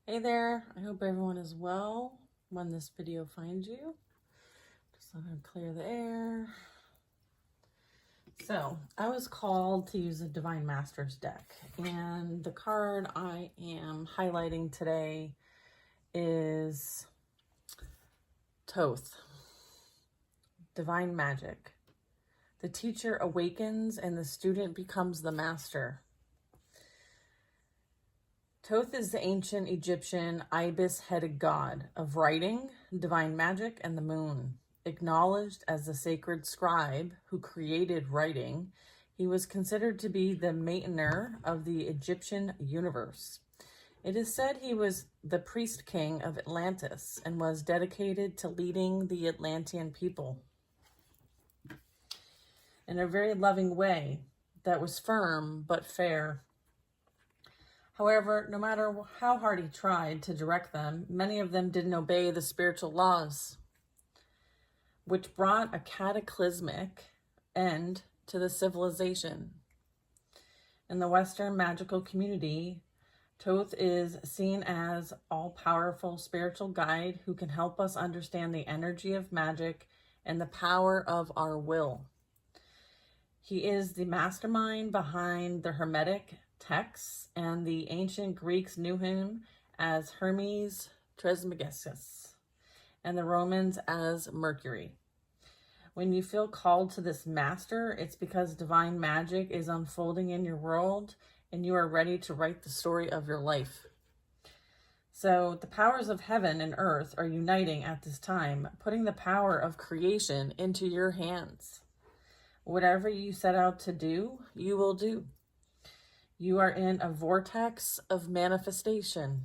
Hey there, I hope everyone is well when this video finds you. Just let me clear the air. So, I was called to use a Divine Masters deck, and the card I am highlighting today is Thoth, Divine Magic. The teacher awakens and the student becomes the master. Thoth is the ancient Egyptian ibis-headed god of writing, divine magic, and the moon. Acknowledged as the sacred scribe who created writing, he was considered to be the maintainer of the Egyptian universe. It is said he was the priest king of Atlantis and was dedicated to leading the Atlantean people in a very loving way that was firm but fair. However, no matter how hard he tried to direct them, many of them didn't obey the spiritual laws, which brought a cataclysmic end to the civilization. In the Western magical community, Thoth is seen as all-powerful spiritual guide who can help us understand the energy of magic and the power of our will. He is the mastermind behind the Hermetic texts, and the ancient Greeks knew him as Hermes Trismegistus, and the Romans as Mercury. When you feel called to this master, it's because divine magic is unfolding in your world, and you are ready to write the story of your life. So the powers of heaven and earth are uniting at this time, putting the power of creation into your hands. Whatever you set out to do, you will do. You are in a vortex of manifestation.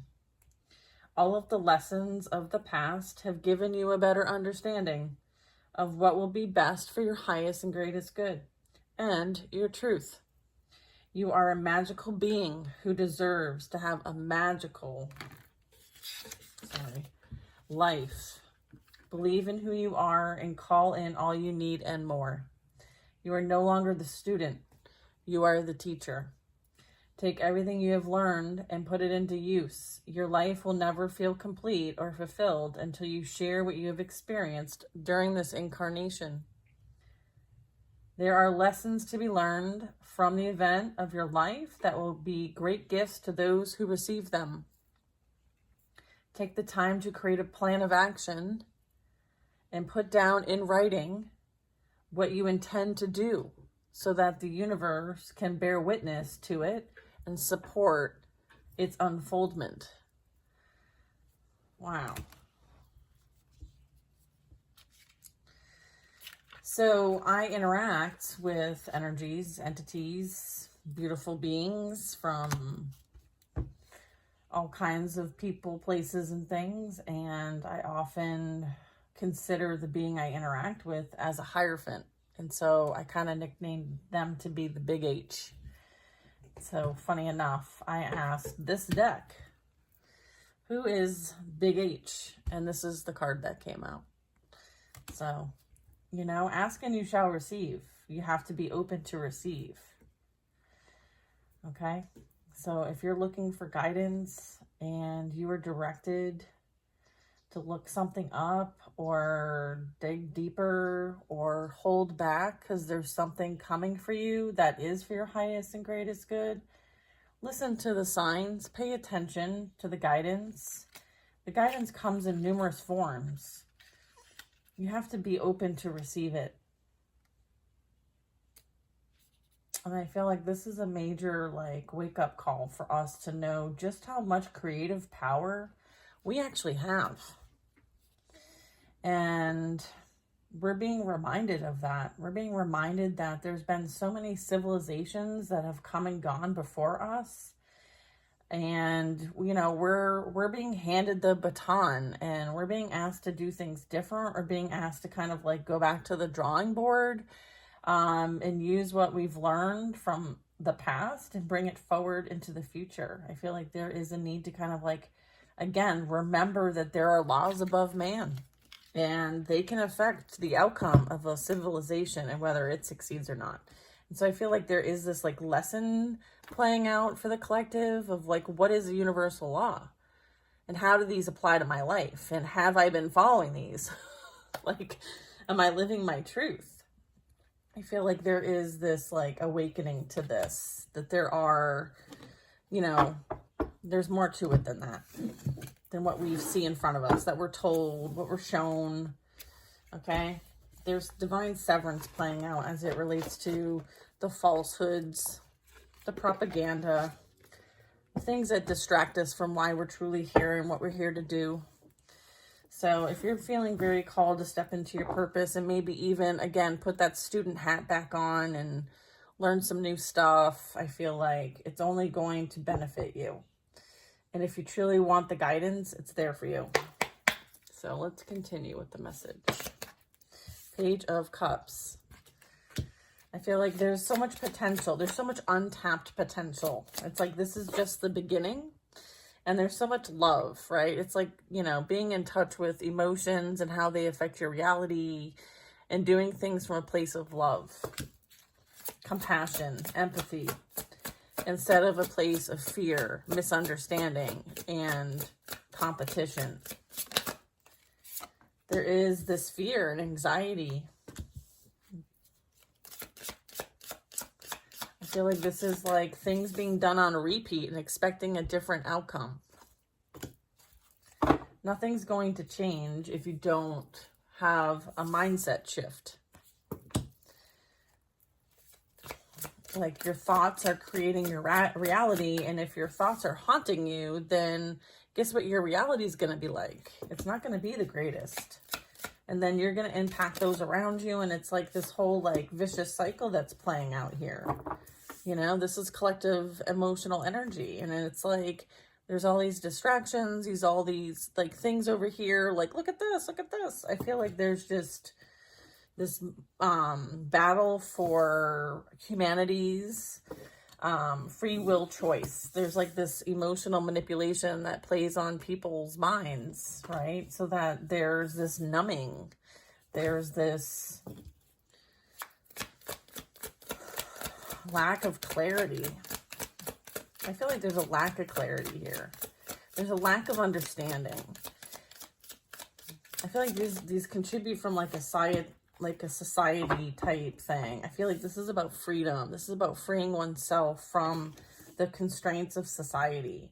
All of the lessons of the past have given you a better understanding of what will be best for your highest and greatest good and your truth. You are a magical being who deserves to have a magical life. Believe in who you are and call in all you need and more. You are no longer the student. You are the teacher. Take everything you have learned and put it into use. Your life will never feel complete or fulfilled until you share what you have experienced during this incarnation. There are lessons to be learned from the event of your life that will be great gifts to those who receive them. Take the time to create a plan of action and put down in writing what you intend to do so that the universe can bear witness to it and support its unfoldment. Wow. So I interact with energies, entities, beautiful beings from all kinds of people, places, and things, and I often consider the being I interact with as a Hierophant. And so I kind of nicknamed them to be the Big H. So funny enough, I asked this deck, who is Big H? And this is the card that came out. So, you know, ask and you shall receive. You have to be open to receive. Okay? So if you're looking for guidance and you are directed to look something up or dig deeper or hold back because there's something coming for you that is for your highest and greatest good, listen to the signs, pay attention to the guidance. The guidance comes in numerous forms. You have to be open to receive it. And I feel like this is a major wake-up call for us to know just how much creative power we actually have. And we're being reminded of that. We're being reminded that there's been so many civilizations that have come and gone before us. And, you know, we're being handed the baton and we're being asked to do things different, or being asked to kind of go back to the drawing board and use what we've learned from the past and bring it forward into the future. I feel like there is a need to kind of again, remember that there are laws above man. And they can affect the outcome of a civilization and whether it succeeds or not. And so I feel like there is this lesson playing out for the collective of what is a universal law? And how do these apply to my life? And have I been following these? Like, am I living my truth? I feel like there is this like awakening to this, that there are, you know, there's more to it than that, than what we see in front of us, that we're told, what we're shown. Okay. There's divine severance playing out as it relates to the falsehoods, the propaganda, things that distract us from why we're truly here and what we're here to do. So if you're feeling very called to step into your purpose and maybe even, again, put that student hat back on and learn some new stuff, I feel like it's only going to benefit you. And if you truly want the guidance, it's there for you. So let's continue with the message. Page of Cups. I feel like there's so much potential. There's so much untapped potential. It's like this is just the beginning. And there's so much love, right? It's like, you know, being in touch with emotions and how they affect your reality and doing things from a place of love, compassion, empathy, instead of a place of fear, misunderstanding, and competition. There is this fear and anxiety. I feel like this is like things being done on a repeat and expecting a different outcome. Nothing's going to change if you don't have a mindset shift. Like your thoughts are creating your reality, and if your thoughts are haunting you, then guess what your reality is going to be like? It's not going to be the greatest. And then you're going to impact those around you, and it's like this whole like vicious cycle that's playing out here. You know, this is collective emotional energy, and it's like there's all these distractions, all these like things over here, like look at this, look at this. I feel like there's just this battle for humanity's free will choice. There's like this emotional manipulation that plays on people's minds, right? So that there's this numbing, there's this lack of clarity. I feel like there's a lack of clarity here. There's a lack of understanding. I feel like these contribute from like a society type thing. I feel like this is about freedom. This is about freeing oneself from the constraints of society.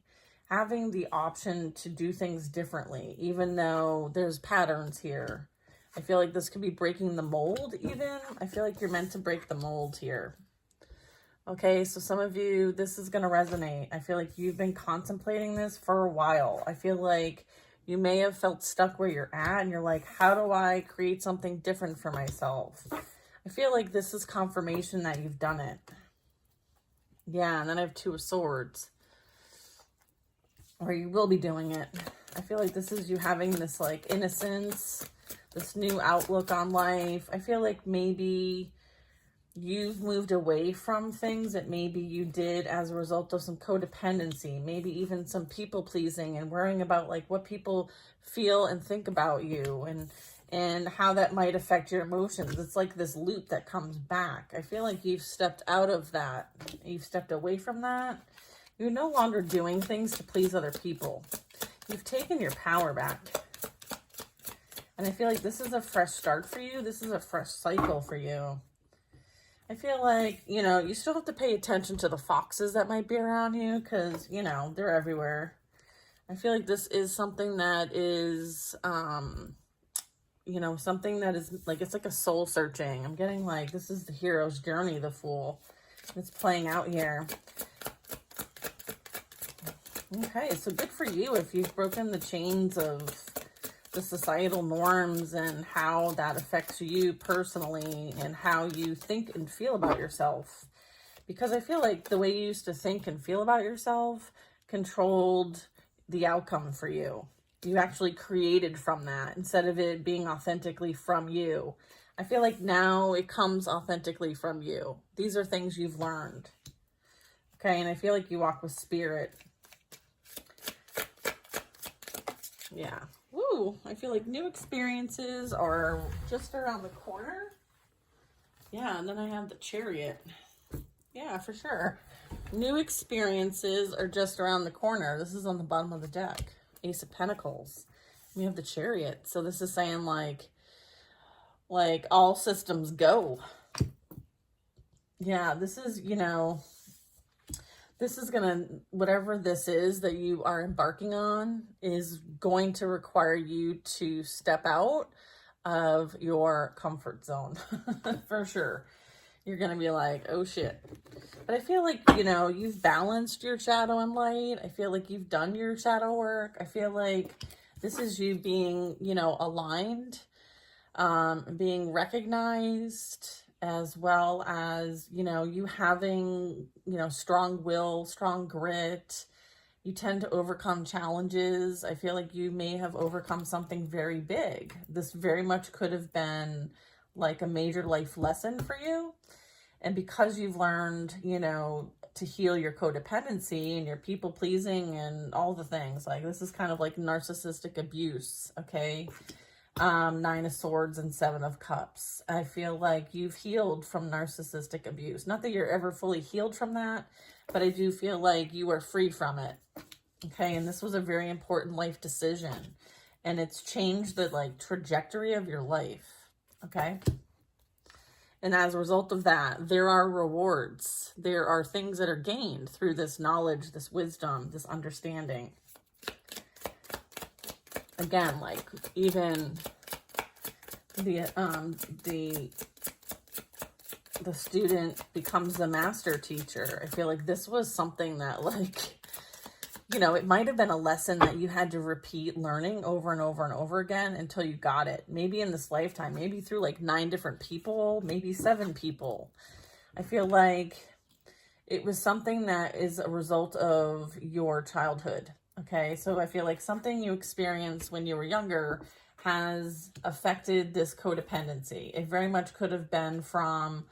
Having the option to do things differently, even though there's patterns here. I feel like this could be breaking the mold even. I feel like you're meant to break the mold here. Okay, so some of you, this is going to resonate. I feel like you've been contemplating this for a while. I feel like you may have felt stuck where you're at and you're like, how do I create something different for myself? I feel like this is confirmation that you've done it. Yeah, and then I have Two of Swords. Or you will be doing it. I feel like this is you having this like innocence, this new outlook on life. I feel like maybe you've moved away from things that maybe you did as a result of some codependency, maybe even some people pleasing and worrying about like what people feel and think about you and how that might affect your emotions. It's like this loop that comes back. I feel like you've stepped out of that. You've stepped away from that. You're no longer doing things to please other people. You've taken your power back. And I feel like this is a fresh start for you. This is a fresh cycle for you. I feel like, you know, you still have to pay attention to the foxes that might be around you because, you know, they're everywhere. I feel like this is something that is, you know, something that is like, it's like a soul searching. I'm getting like, this is the hero's journey, the Fool. It's playing out here. Okay, so good for you if you've broken the chains of the societal norms and how that affects you personally and how you think and feel about yourself. Because I feel like the way you used to think and feel about yourself controlled the outcome for you. You actually created from that instead of it being authentically from you. I feel like now it comes authentically from you. These are things you've learned. Okay, and I feel like you walk with spirit. Yeah. Woo, I feel like new experiences are just around the corner. Yeah, and then I have the Chariot. Yeah, for sure. New experiences are just around the corner. This is on the bottom of the deck. Ace of Pentacles. We have the Chariot. So this is saying like all systems go. Yeah, this is, you know, this is gonna, whatever this is that you are embarking on is going to require you to step out of your comfort zone for sure. You're gonna be like, oh shit. But I feel like, you know, you've balanced your shadow and light. I feel like you've done your shadow work. I feel like this is you being, you know, aligned, being recognized, as well as, you know, you having, you know, strong will, strong grit. You tend to overcome challenges. I feel like you may have overcome something very big. This very much could have been like a major life lesson for you. And because you've learned, you know, to heal your codependency and your people pleasing and all the things, like this is kind of like narcissistic abuse, okay? 9 of Swords and 7 of Cups. I feel like you've healed from narcissistic abuse. Not that you're ever fully healed from that, but I do feel like you are free from it. Okay, and this was a very important life decision. And it's changed the like trajectory of your life. Okay? And as a result of that, there are rewards. There are things that are gained through this knowledge, this wisdom, this understanding. Again, like even the student becomes the master teacher. I feel like this was something that, like, you know, it might have been a lesson that you had to repeat learning over and over and over again until you got it. Maybe in this lifetime, maybe through like 9 different people, maybe 7 people. I feel like it was something that is a result of your childhood. Okay, so I feel like something you experienced when you were younger has affected this codependency. It very much could have been from,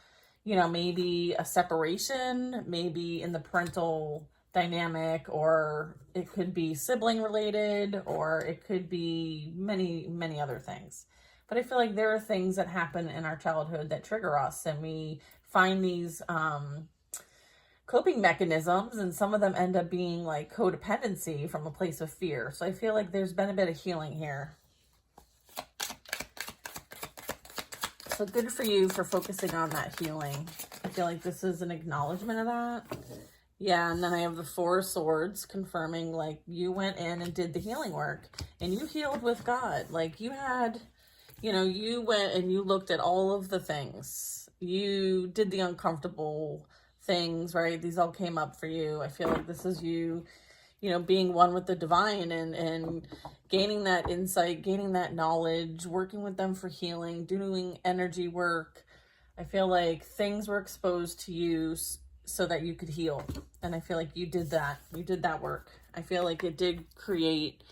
you know, maybe a separation, maybe in the parental dynamic, or it could be sibling related, or it could be many, many other things. But I feel like there are things that happen in our childhood that trigger us, and we find these coping mechanisms, and some of them end up being like codependency from a place of fear. So I feel like there's been a bit of healing here. So good for you for focusing on that healing. I feel like this is an acknowledgement of that. Yeah, and then I have the 4 of Swords confirming like you went in and did the healing work and you healed with God. Like you had, you know, you went and you looked at all of the things. You did the uncomfortable things, right? These all came up for you. I feel like this is you, you know, being one with the divine and gaining that insight, gaining that knowledge, working with them for healing, doing energy work. I feel like things were exposed to you so that you could heal. And I feel like you did that. You did that work. I feel like it did create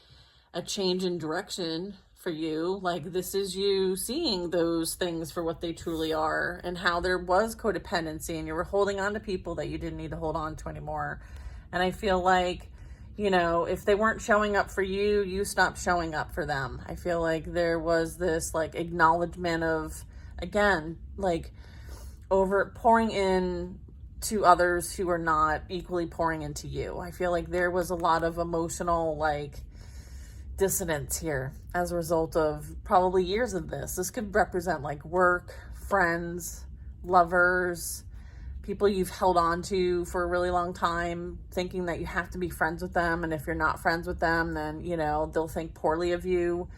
a change in direction for you. Like this is you seeing those things for what they truly are, and how there was codependency and you were holding on to people that you didn't need to hold on to anymore. And I feel like, you know, if they weren't showing up for you, you stopped showing up for them. I feel like there was this like acknowledgement of, again, like over pouring in to others who are not equally pouring into you. I feel like there was a lot of emotional like dissonance here as a result of probably years of this. This could represent like work, friends, lovers, people you've held on to for a really long time, thinking that you have to be friends with them. And if you're not friends with them, then, you know, they'll think poorly of you.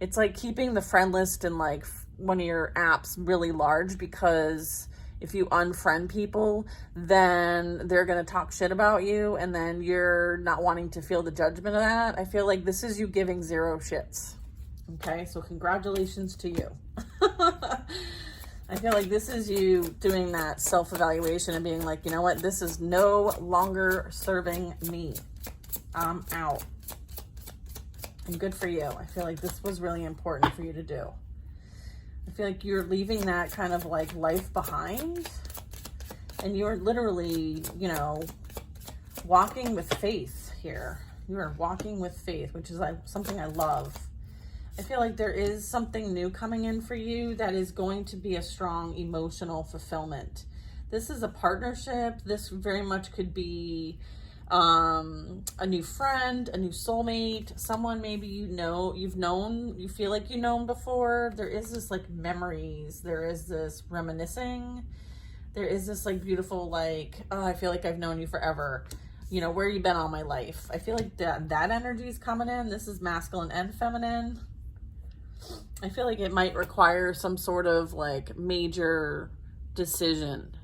It's like keeping the friend list in like one of your apps really large, because if you unfriend people, then they're going to talk shit about you, and then you're not wanting to feel the judgment of that. I feel like this is you giving 0 shits. Okay, so congratulations to you. I feel like this is you doing that self-evaluation and being like, you know what, this is no longer serving me. I'm out. And good for you. I feel like this was really important for you to do. I feel like you're leaving that kind of like life behind, and you're literally, you know, walking with faith here. You are walking with faith, which is something I love. I feel like there is something new coming in for you that is going to be a strong emotional fulfillment. This is a partnership. This very much could be a new friend, a new soulmate, someone maybe you feel like you've known before. There is this like memories, there is this reminiscing, there is this like beautiful like, oh, I feel like I've known you forever. You know, where you been all my life? I feel like that energy is coming in. This is masculine and feminine. I feel like it might require some sort of like major decision,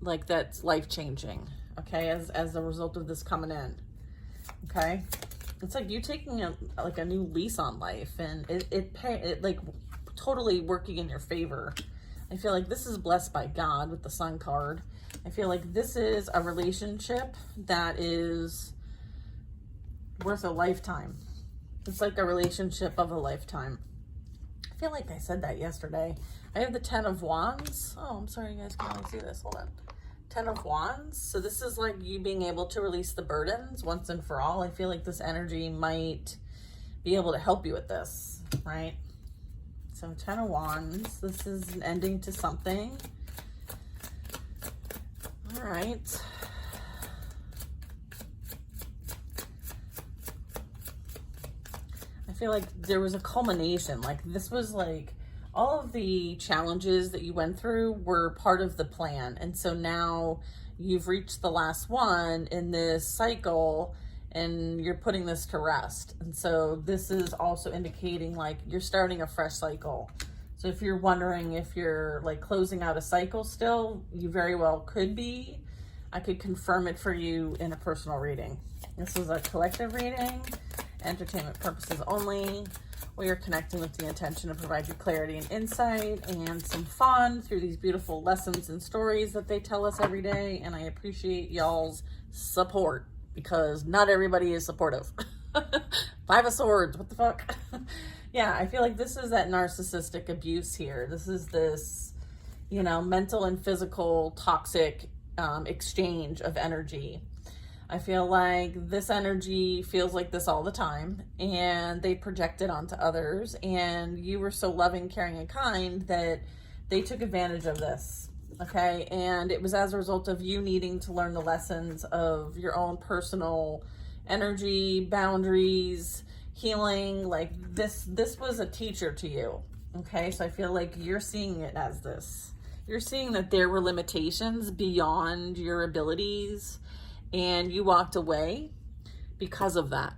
like that's life-changing, okay, as a result of this coming in, okay? It's like you taking like a new lease on life, and it like totally working in your favor. I feel like this is blessed by God with the Sun card. I feel like this is a relationship that is worth a lifetime. It's like a relationship of a lifetime. I feel like I said that yesterday. I have the 10 of Wands. Oh, I'm sorry, you guys can only see this. Hold on. 10 of Wands. So this is like you being able to release the burdens once and for all. I feel like this energy might be able to help you with this, right? So 10 of Wands. This is an ending to something. All right. I feel like there was a culmination. Like this was like all of the challenges that you went through were part of the plan. And so now you've reached the last one in this cycle and you're putting this to rest. And so this is also indicating like you're starting a fresh cycle. So if you're wondering if you're like closing out a cycle still, you very well could be. I could confirm it for you in a personal reading. This is a collective reading, entertainment purposes only. We are connecting with the intention to provide you clarity and insight and some fun through these beautiful lessons and stories that they tell us every day. And I appreciate y'all's support because not everybody is supportive. 5 of Swords, what the fuck? Yeah, I feel like this is that narcissistic abuse here. This is this, you know, mental and physical toxic exchange of energy. I feel like this energy feels like this all the time, and they project it onto others, and you were so loving, caring, and kind that they took advantage of this, okay? And it was as a result of you needing to learn the lessons of your own personal energy, boundaries, healing. Like this was a teacher to you, okay? So I feel like you're seeing it as this. You're seeing that there were limitations beyond your abilities, and you walked away because of that.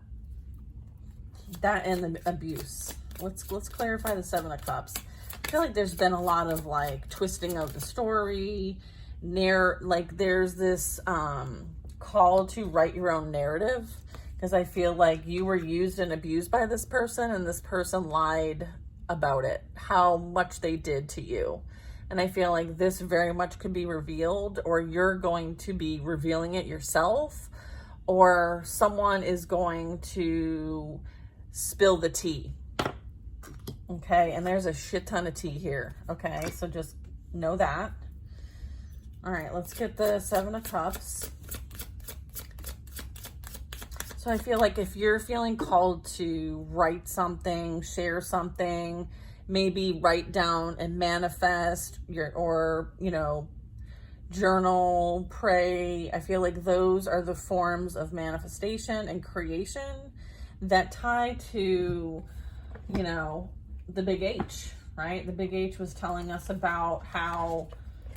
That and the abuse. Let's clarify the 7 of Cups. I feel like there's been a lot of like twisting of the story. Like there's this call to write your own narrative, because I feel like you were used and abused by this person, and this person lied about it, how much they did to you. And I feel like this very much could be revealed, or you're going to be revealing it yourself, or someone is going to spill the tea. Okay, and there's a shit ton of tea here. Okay, so just know that. All right, let's get the 7 of Cups. So I feel like if you're feeling called to write something, share something, maybe write down and manifest or you know, journal, pray. I feel like those are the forms of manifestation and creation that tie to, you know, the big H, right? The big H was telling us about how,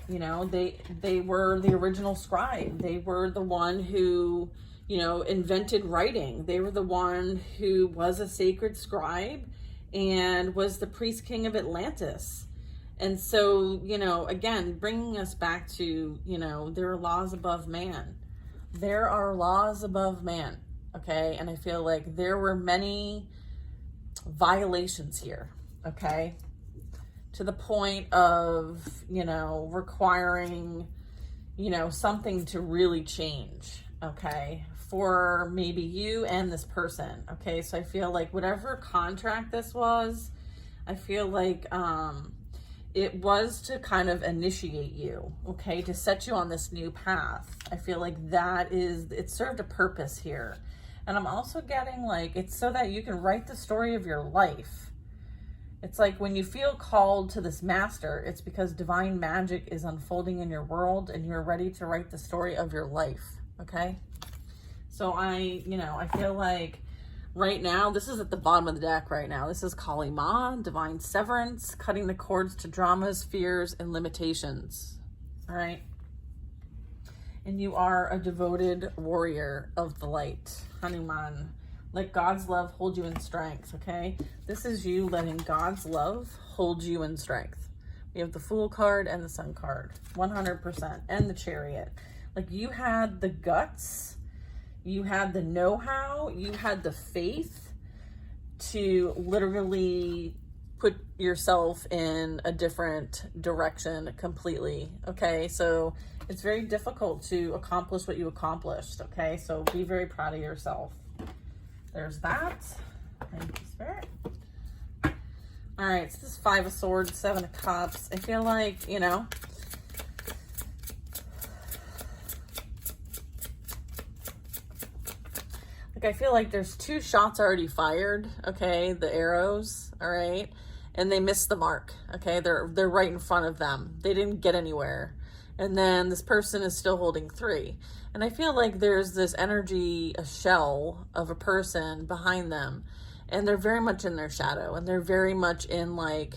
you know, they were the original scribe. They were the one who, you know, invented writing. They were the one who was a sacred scribe and was the priest king of Atlantis. And so, you know, again, bringing us back to, you know, there are laws above man. There are laws above man, okay? And I feel like there were many violations here, okay? To the point of, you know, requiring, you know, something to really change, okay? For maybe you and this person, okay? So I feel like whatever contract this was, I feel like it was to kind of initiate you, okay? To set you on this new path. I feel like it served a purpose here. And I'm also getting like, it's so that you can write the story of your life. It's like when you feel called to this master, it's because divine magic is unfolding in your world and you're ready to write the story of your life, okay? So I feel like right now, this is at the bottom of the deck right now. This is Kali Ma, Divine Severance, cutting the cords to dramas, fears, and limitations. All right. And you are a devoted warrior of the light, Hanuman. Let God's love hold you in strength, okay? This is you letting God's love hold you in strength. We have the Fool card and the Sun card, 100%, and the Chariot. Like, you had the guts, you had the know-how, you had the faith to literally put yourself in a different direction completely, okay? So it's very difficult to accomplish what you accomplished, okay? So be very proud of yourself. There's that. Thank you, Spirit. All right, so this is 5 of Swords, 7 of Cups. I feel like, you know, I feel like there's 2 shots already fired, okay, the arrows, all right, and they missed the mark, okay, they're right in front of them. They didn't get anywhere. And then this person is still holding 3. And I feel like there's this energy, a shell of a person behind them, and they're very much in their shadow, and they're very much in, like,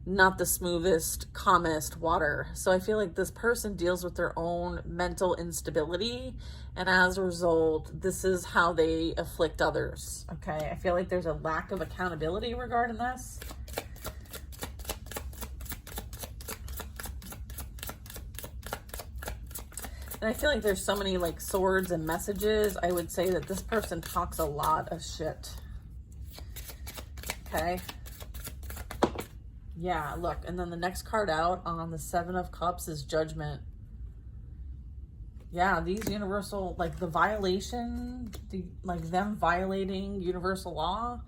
not the smoothest, calmest water. So I feel like this person deals with their own mental instability, and as a result, this is how they afflict others, okay? I feel like there's a lack of accountability regarding this. And I feel like there's so many, like, swords and messages. I would say that this person talks a lot of shit, okay? Yeah, look, and then the next card out on the 7 of Cups is Judgment. Yeah, these universal, like, the violation, like them violating universal law.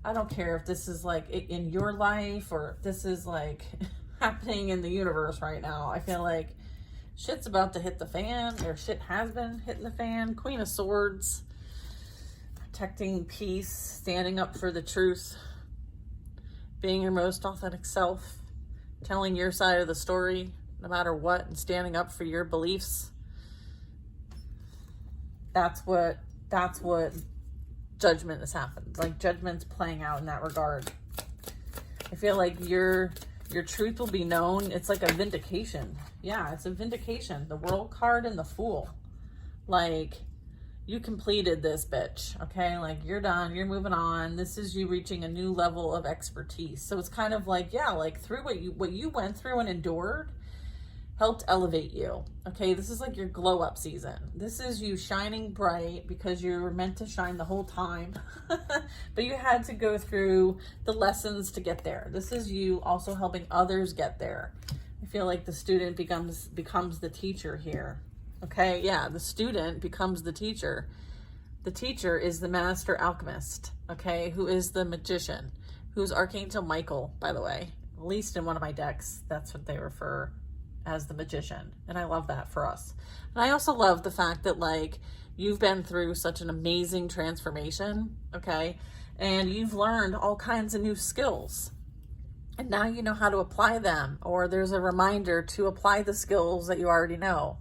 I don't care if this is, like, in your life or if this is, like, happening in the universe right now. I feel like shit's about to hit the fan, or shit has been hitting the fan. Queen of Swords, protecting peace, standing up for the truth, being your most authentic self, telling your side of the story no matter what, and standing up for your beliefs. That's what Judgment has happened. Like, Judgment's playing out in that regard. I feel like your truth will be known. It's like a vindication. Yeah, it's a vindication. The World card and the Fool. Like, you completed this, bitch, okay? Like, you're done, you're moving on. This is you reaching a new level of expertise. So it's kind of like, yeah, like, through what you went through and endured helped elevate you, okay? This is like your glow up season. This is you shining bright because you were meant to shine the whole time, but you had to go through the lessons to get there. This is you also helping others get there. I feel like the student becomes the teacher here. Okay, yeah, the student becomes the teacher. The teacher is the master alchemist, okay, who is the magician, who's Archangel Michael, by the way. At least in one of my decks, that's what they refer as, the magician. And I love that for us. And I also love the fact that, like, you've been through such an amazing transformation, okay, and you've learned all kinds of new skills. And now you know how to apply them, or there's a reminder to apply the skills that you already know.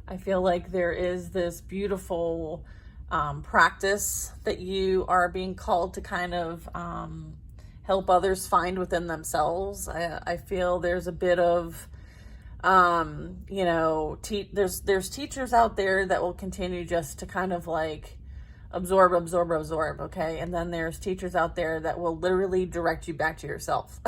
I feel like there is this beautiful practice that you are being called to kind of help others find within themselves. I feel there's a bit of, you know, there's teachers out there that will continue just to kind of like absorb, okay? And then there's teachers out there that will literally direct you back to yourself.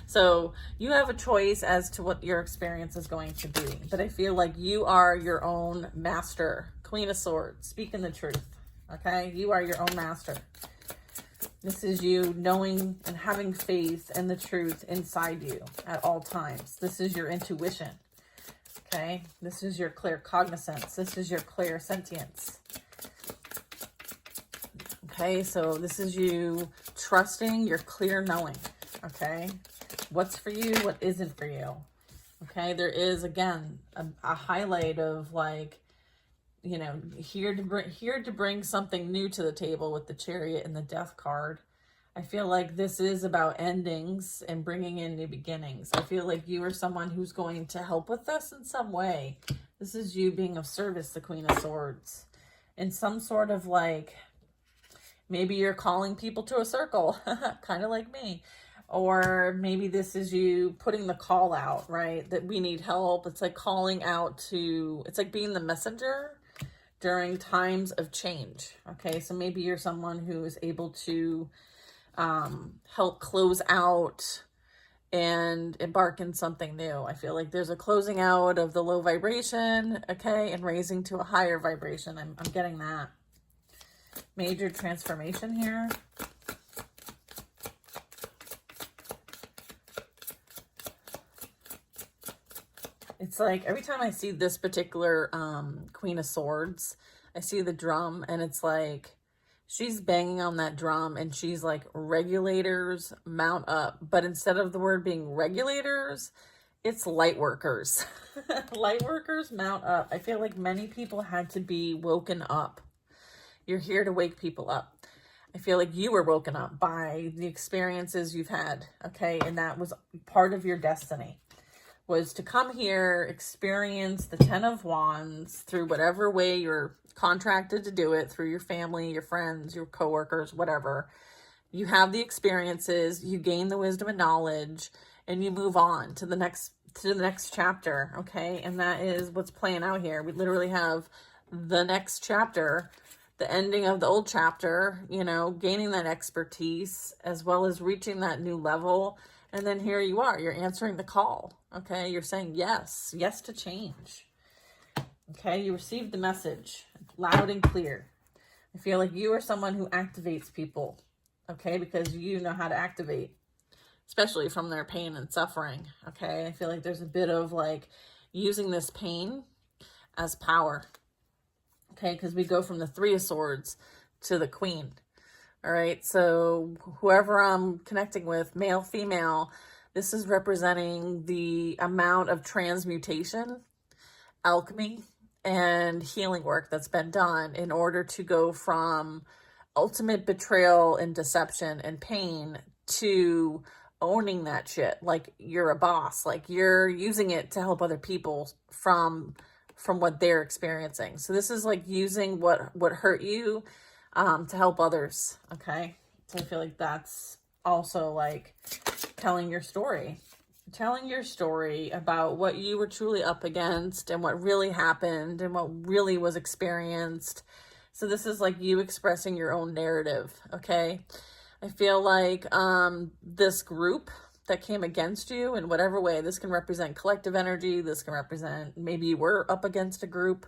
So you have a choice as to what your experience is going to be. But I feel like you are your own master. Queen of Swords, speaking the truth, okay? You are your own master. This is you knowing and having faith in the truth inside you at all times. This is your intuition, okay? This is your clear cognizance. This is your clear sentience. Okay, so this is you trusting your clear knowing, okay? What's for you, what isn't for you, okay? There is, again, a highlight of, like, you know, here to bring something new to the table with the Chariot and the Death card. I feel like this is about endings and bringing in new beginnings. I feel like you are someone who's going to help with this in some way. This is you being of service, the Queen of Swords. in some sort of like, maybe you're calling people to a circle, kind of like me. Or maybe this is you putting the call out, right? That we need help. It's like calling out to, it's like being the messenger during times of change. Okay, so maybe you're someone who is able to help close out and embark in something new. I feel like there's a closing out of the low vibration, okay, and raising to a higher vibration. I'm getting that. Major transformation here. It's like every time I see this particular Queen of Swords, I see the drum, and it's like she's banging on that drum, and she's like, regulators, mount up. But instead of the word being regulators, it's light workers. Light workers, mount up. I feel like many people had to be woken up. You're here to wake people up. I feel like you were woken up by the experiences you've had, okay? And that was part of your destiny, was to come here, experience the 10 of Wands through whatever way you're contracted to do it, through your family, your friends, your coworkers, whatever. You have the experiences, you gain the wisdom and knowledge, and you move on to the next chapter, okay? And that is what's playing out here. We literally have the next chapter, the ending of the old chapter, you know, gaining that expertise as well as reaching that new level. And then here you are, you're answering the call, okay? You're saying yes, yes to change, okay? You received the message loud and clear. I feel like you are someone who activates people, okay? Because you know how to activate, especially from their pain and suffering, okay? I feel like there's a bit of like using this pain as power, okay? Because we go from the Three of Swords to the Queen. All right, so whoever I'm connecting with, male, female, this is representing the amount of transmutation, alchemy, and healing work that's been done in order to go from ultimate betrayal and deception and pain to owning that shit. Like you're a boss, like you're using it to help other people from what they're experiencing. So this is like using what hurt you to help others, okay? So I feel like that's also like telling your story about what you were truly up against and what really happened and what really was experienced. So this is like you expressing your own narrative, okay? I feel like this group that came against you in whatever way, this can represent collective energy, this can represent maybe you were up against a group,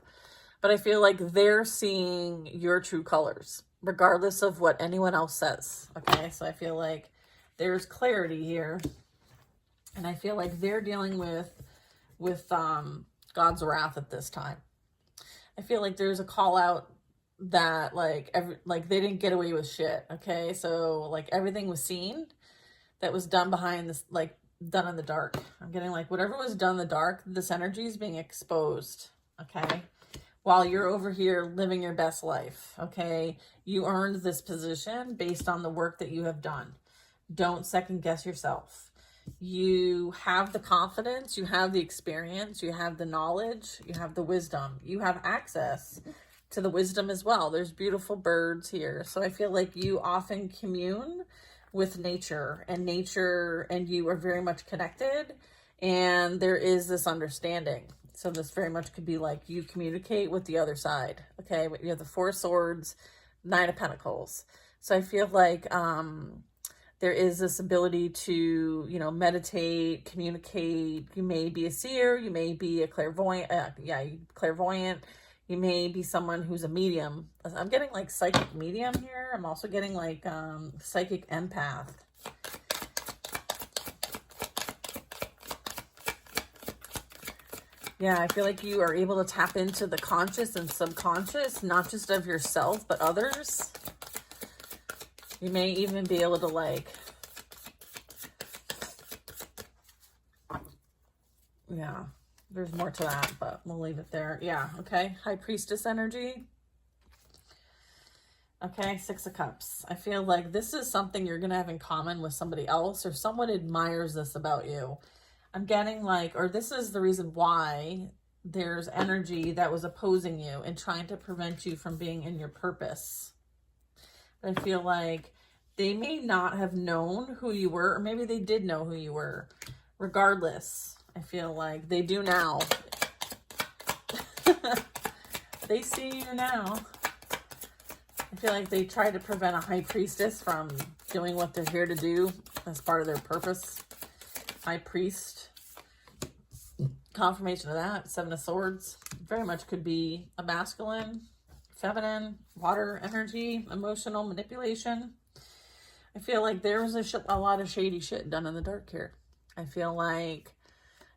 but I feel like they're seeing your true colors, regardless of what anyone else says, okay? So I feel like there's clarity here. And I feel like they're dealing with God's wrath at this time. I feel like there's a call out that like they didn't get away with shit, okay? So like everything was seen that was done behind this, like done in the dark. I'm getting like whatever was done in the dark, this energy is being exposed, okay? While you're over here living your best life, okay? You earned this position based on the work that you have done. Don't second guess yourself. You have the confidence, you have the experience, you have the knowledge, you have the wisdom. You have access to the wisdom as well. There's beautiful birds here. So I feel like you often commune with nature and you are very much connected, and there is this understanding. So this very much could be like you communicate with the other side, okay? But you have the Four of Swords, Nine of Pentacles. So I feel like there is this ability to, you know, meditate, communicate. You may be a seer, you may be a clairvoyant, clairvoyant. You may be someone who's a medium. I'm getting like psychic medium here. I'm also getting like psychic empath. Yeah, I feel like you are able to tap into the conscious and subconscious, not just of yourself, but others. You may even be able to like, yeah, there's more to that, but we'll leave it there. Yeah, okay. High Priestess energy. Okay, Six of Cups. I feel like this is something you're going to have in common with somebody else, or someone admires this about you. I'm getting like, or this is the reason why there's energy that was opposing you and trying to prevent you from being in your purpose. I feel like they may not have known who you were, or maybe they did know who you were. Regardless, I feel like they do now. They see you now. I feel like they tried to prevent a high priestess from doing what they're here to do as part of their purpose. High priest. Confirmation of that. Seven of Swords. Very much could be a masculine, feminine, water energy, emotional manipulation. I feel like there was a lot of shady shit done in the dark here. I feel like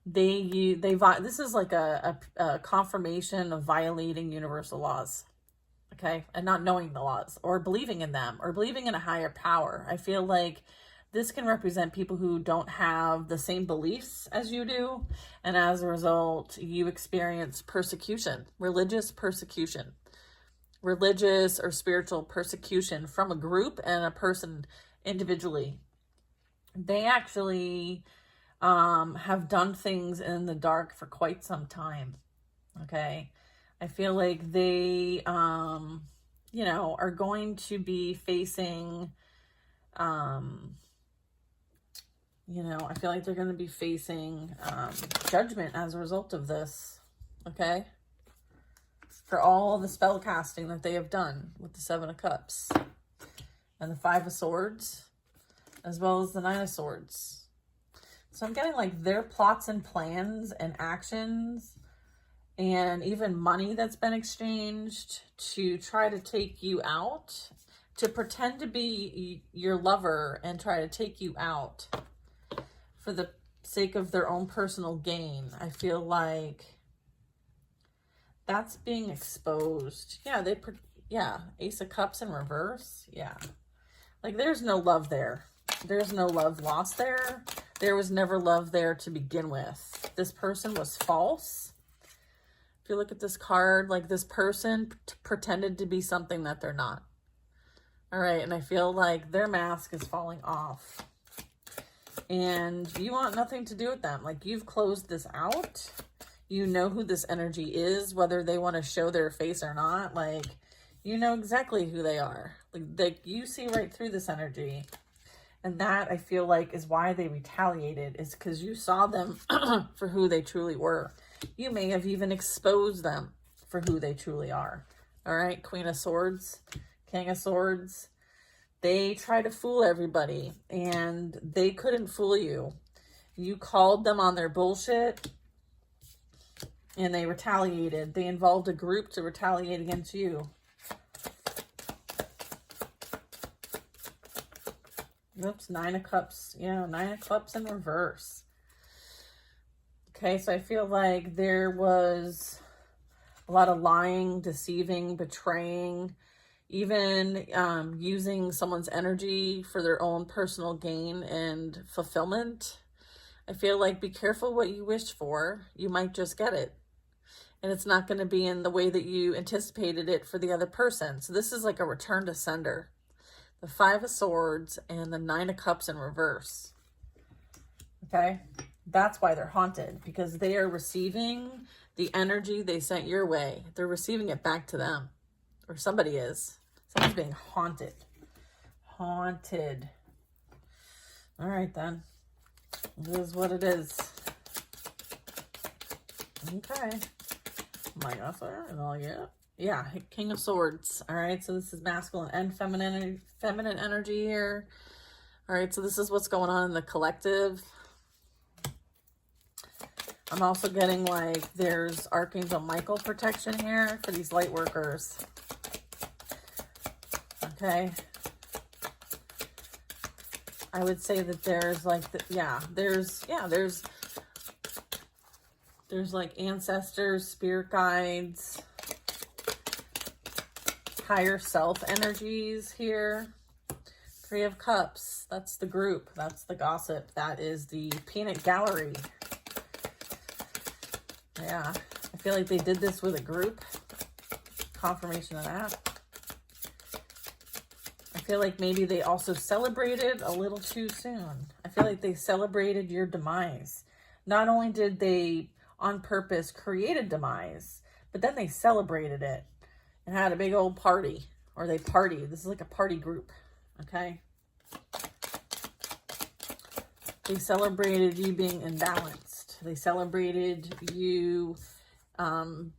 this is like a confirmation of violating universal laws. Okay, and not knowing the laws or believing in them or believing in a higher power. I feel like this can represent people who don't have the same beliefs as you do. And as a result, you experience persecution, religious persecution, religious or spiritual persecution from a group and a person individually. They actually have done things in the dark for quite some time. Okay. I feel like they, you know, are going to be facing, you know, I feel like they're going to be facing judgment as a result of this, okay? For all the spell casting that they have done with the Seven of Cups and the Five of Swords, as well as the Nine of Swords. So I'm getting like their plots and plans and actions and even money that's been exchanged to try to take you out, to pretend to be your lover and try to take you out for the sake of their own personal gain. I feel like that's being exposed. Yeah, Ace of Cups in reverse. Yeah. Like there's no love there. There's no love lost there. There was never love there to begin with. This person was false. If you look at this card, like this person pretended to be something that they're not. All right, and I feel like their mask is falling off. And you want nothing to do with them. Like you've closed this out. You know who this energy is, whether they want to show their face or not. Like you know exactly who they are. Like you see right through this energy. And that I feel like is why they retaliated, is because you saw them for who they truly were. You may have even exposed them for who they truly are. All right, Queen of Swords, King of Swords. They try to fool everybody, and they couldn't fool you. You called them on their bullshit, and they retaliated. They involved a group to retaliate against you. Oops, Nine of Cups. Yeah, Nine of Cups in reverse. Okay, so I feel like there was a lot of lying, deceiving, betraying, even using someone's energy for their own personal gain and fulfillment. I feel like be careful what you wish for. You might just get it. And it's not going to be in the way that you anticipated it for the other person. So this is like a return to sender. The Five of Swords and the Nine of Cups in reverse. Okay? That's why they're haunted, because they are receiving the energy they sent your way. They're receiving it back to them. Or somebody is. Someone's being haunted. Haunted. All right, then. It is what it is. Okay. My gosh, and all yeah, King of Swords. All right, so this is masculine and feminine energy here. All right, so this is what's going on in the collective. I'm also getting like there's Archangel Michael protection here for these light workers. Okay. I would say that there's like, there's like ancestors, spirit guides, higher self energies here. Three of Cups. That's the group. That's the gossip. That is the peanut gallery. Yeah. I feel like they did this with a group. Confirmation of that. I feel like maybe they also celebrated a little too soon. I feel like they celebrated your demise. Not only did they on purpose created demise, but then they celebrated it and had a big old party, or they partied. This is like a party group, okay? They celebrated you being imbalanced. They celebrated you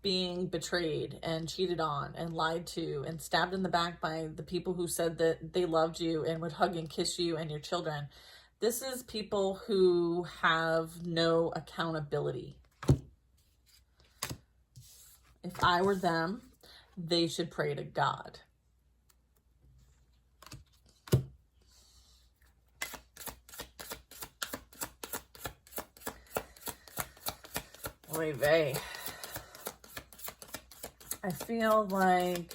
being betrayed and cheated on and lied to and stabbed in the back by the people who said that they loved you and would hug and kiss you and your children. This is people who have no accountability. If I were them, they should pray to God. Oy vey. I feel like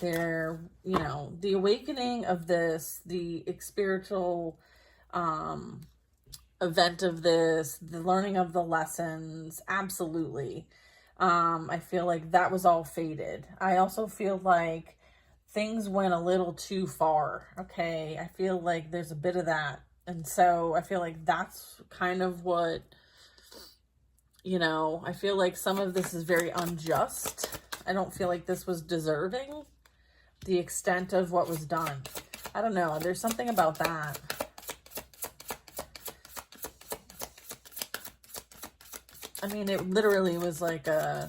they're, you know, the awakening of this, the spiritual event of this, the learning of the lessons, absolutely. I feel like that was all faded. I also feel like things went a little too far, okay? I feel like there's a bit of that. And so I feel like that's kind of what, you know, I feel like some of this is very unjust. I don't feel like this was deserving the extent of what was done. I don't know. There's something about that. I mean, it literally was like a,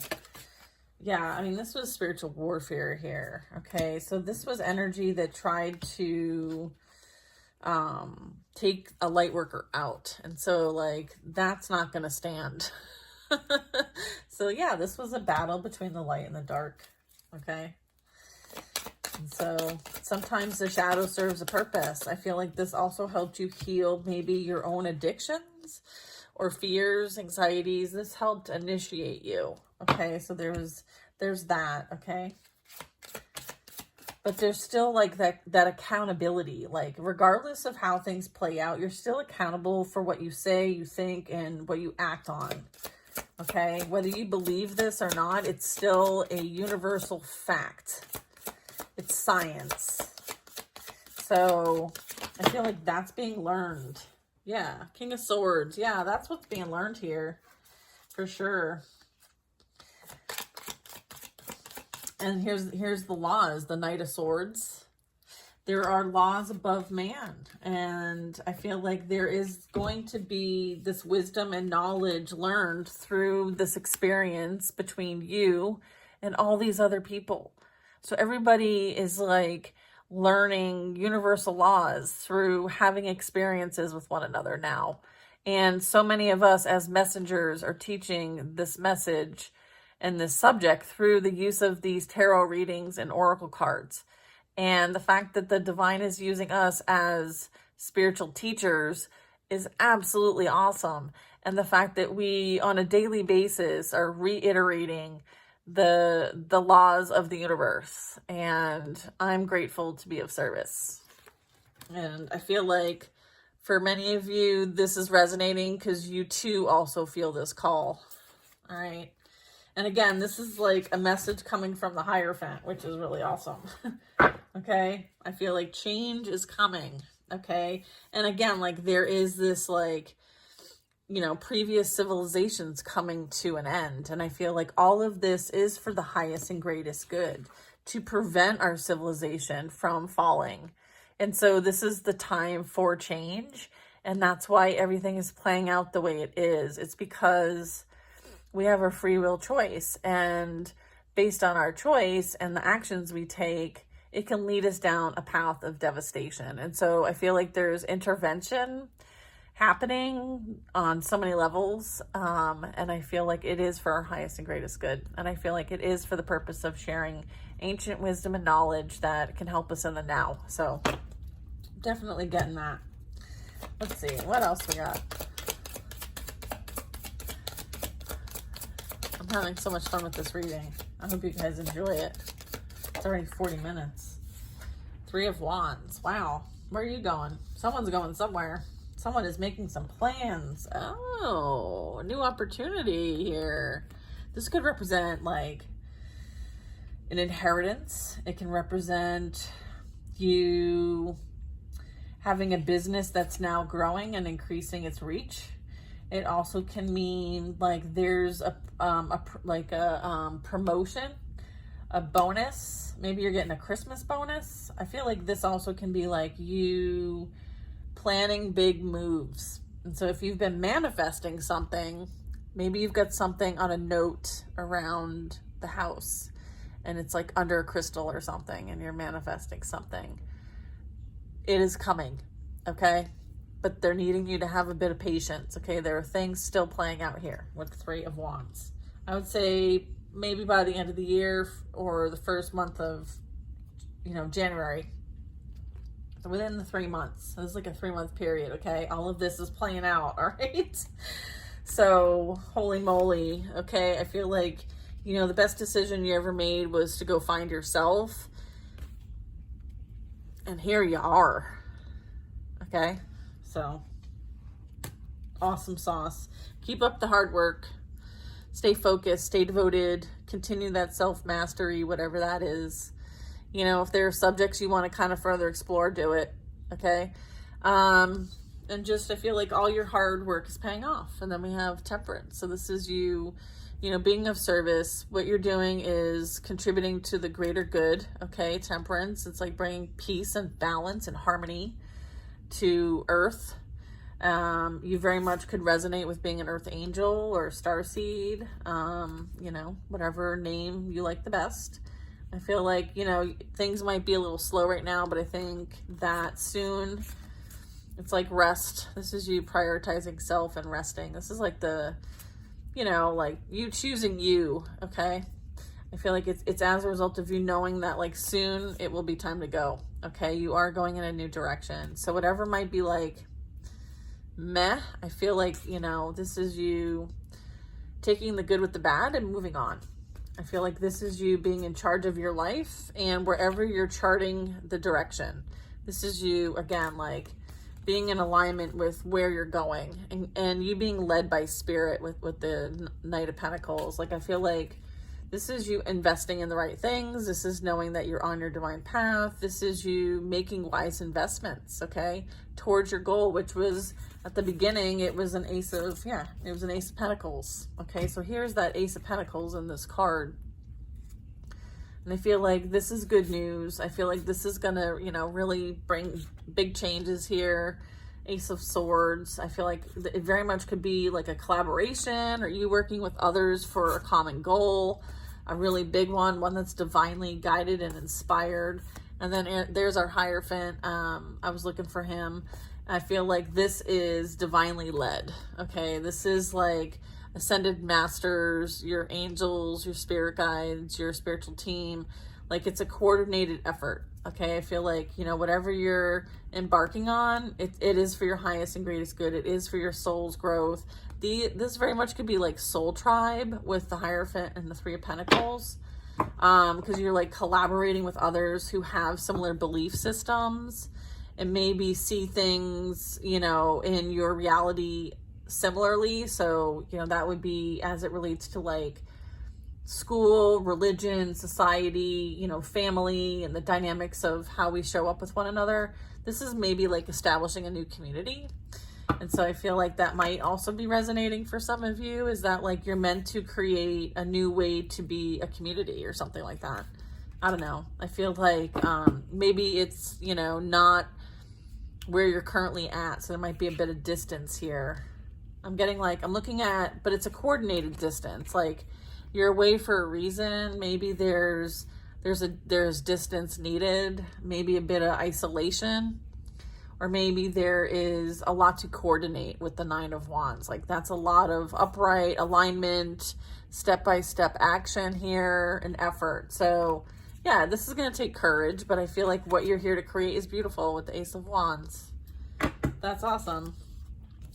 yeah, I mean, this was spiritual warfare here. Okay. So this was energy that tried to take a light worker out. And so like, that's not going to stand. So yeah, this was a battle between the light and the dark. Okay. And so sometimes the shadow serves a purpose. I feel like this also helped you heal maybe your own addictions or fears, anxieties. This helped initiate you. Okay. So there's that. Okay. But there's still like that accountability, like regardless of how things play out, you're still accountable for what you say, you think, and what you act on. Okay, whether you believe this or not, it's still a universal fact. It's science. So I feel like that's being learned. Yeah, King of Swords. Yeah, that's what's being learned here for sure. And here's the laws, the Knight of Swords. There are laws above man. And I feel like there is going to be this wisdom and knowledge learned through this experience between you and all these other people. So everybody is like learning universal laws through having experiences with one another now. And so many of us as messengers are teaching this message and this subject through the use of these tarot readings and oracle cards. And the fact that the divine is using us as spiritual teachers is absolutely awesome. And the fact that we on a daily basis are reiterating the laws of the universe. And I'm grateful to be of service. And I feel like for many of you, this is resonating because you too also feel this call. All right. And again, this is like a message coming from the Hierophant, which is really awesome. Okay. I feel like change is coming. Okay. And again, like there is this like, you know, previous civilizations coming to an end. And I feel like all of this is for the highest and greatest good to prevent our civilization from falling. And so this is the time for change. And that's why everything is playing out the way it is. It's because we have a free will choice, and based on our choice and the actions we take, it can lead us down a path of devastation. And so I feel like there's intervention happening on so many levels. And I feel like it is for our highest and greatest good. And I feel like it is for the purpose of sharing ancient wisdom and knowledge that can help us in the now. So definitely getting that. Let's see, what else we got? I'm having so much fun with this reading. I hope you guys enjoy it. It's already 40 minutes. 3 of Wands. Wow. Where are you going? Someone's going somewhere. Someone is making some plans. Oh, a new opportunity here. This could represent like an inheritance. It can represent you having a business that's now growing and increasing its reach. It also can mean like there's a promotion, a bonus. Maybe you're getting a Christmas bonus. I feel like this also can be like you planning big moves. And so if you've been manifesting something, maybe you've got something on a note around the house and it's like under a crystal or something and you're manifesting something. It is coming, okay? But they're needing you to have a bit of patience, okay? There are things still playing out here with the Three of Wands. I would say maybe by the end of the year or the first month of, January. So within the 3 months. This is like a 3-month period, okay? All of this is playing out, all right? So, holy moly, okay? I feel like, the best decision you ever made was to go find yourself. And here you are, okay? So, awesome sauce. Keep up the hard work. Stay focused, stay devoted, continue that self-mastery, whatever that is. If there are subjects you want to kind of further explore, do it, okay? And just, I feel like all your hard work is paying off. And then we have Temperance. So this is you, being of service. What you're doing is contributing to the greater good, okay? Temperance, it's like bringing peace and balance and harmony to Earth. You very much could resonate with being an Earth Angel or Starseed, whatever name you like the best. I feel like, things might be a little slow right now, but I think that soon it's like rest. This is you prioritizing self and resting. This is like the, like you choosing you, okay? I feel like it's as a result of you knowing that like soon it will be time to go, okay? You are going in a new direction. So whatever might be like meh, I feel like, this is you taking the good with the bad and moving on. I feel like this is you being in charge of your life and wherever you're charting the direction. This is you, again, like being in alignment with where you're going and you being led by spirit with the Knight of Pentacles. Like, I feel like this is you investing in the right things. This is knowing that you're on your divine path. This is you making wise investments, okay, towards your goal, which was at the beginning, it was an Ace of Pentacles. Okay, so here's that Ace of Pentacles in this card. And I feel like this is good news. I feel like this is gonna, really bring big changes here. Ace of Swords. I feel like it very much could be like a collaboration or you working with others for a common goal. A really big one that's divinely guided and inspired. And then there's our Hierophant. I was looking for him. I feel like this is divinely led, okay? This is like ascended masters, your angels, your spirit guides, your spiritual team. Like, it's a coordinated effort, okay? I feel like, whatever you're embarking on, it is for your highest and greatest good. It is for your soul's growth. This very much could be like soul tribe with the Hierophant and the Three of Pentacles, because you're like collaborating with others who have similar belief systems and maybe see things, in your reality similarly. So, that would be as it relates to like school, religion, society, family, and the dynamics of how we show up with one another. This is maybe like establishing a new community. And so I feel like that might also be resonating for some of you, is that like you're meant to create a new way to be a community or something like that. I don't know. I feel like maybe it's, not where you're currently at. So there might be a bit of distance here. I'm looking at, but it's a coordinated distance. Like, you're away for a reason. Maybe there's distance needed, maybe a bit of isolation, or maybe there is a lot to coordinate with the Nine of Wands. Like, that's a lot of upright alignment, step-by-step action here, and effort. So yeah, this is going to take courage, but I feel like what you're here to create is beautiful with the Ace of Wands. That's awesome.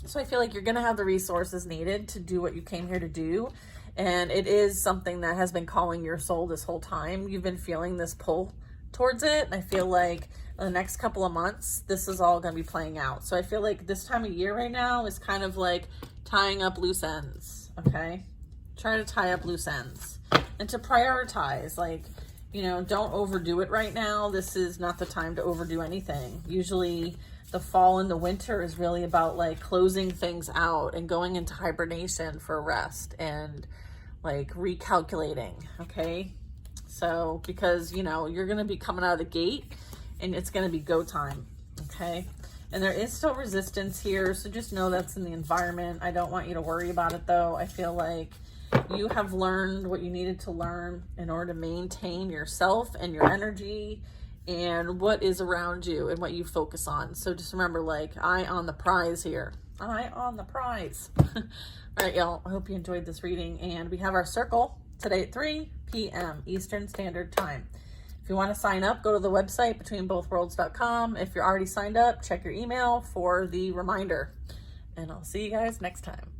So I feel like you're going to have the resources needed to do what you came here to do. And it is something that has been calling your soul this whole time. You've been feeling this pull towards it. And I feel like in the next couple of months, this is all going to be playing out. So I feel like this time of year right now is kind of like tying up loose ends, okay? Try to tie up loose ends and to prioritize, like, you know, don't overdo it right now. This is not the time to overdo anything. Usually the fall and the winter is really about like closing things out and going into hibernation for rest and like recalculating. Okay. So, because, you know, you're going to be coming out of the gate and it's going to be go time. Okay. And there is still resistance here. So just know that's in the environment. I don't want you to worry about it though. I feel like you have learned what you needed to learn in order to maintain yourself and your energy and what is around you and what you focus on. So just remember, like, eye on the prize here. Eye on the prize. All right, y'all. I hope you enjoyed this reading. And we have our circle today at 3 p.m. Eastern Standard Time. If you want to sign up, go to the website betweenbothworlds.com. If you're already signed up, check your email for the reminder. And I'll see you guys next time.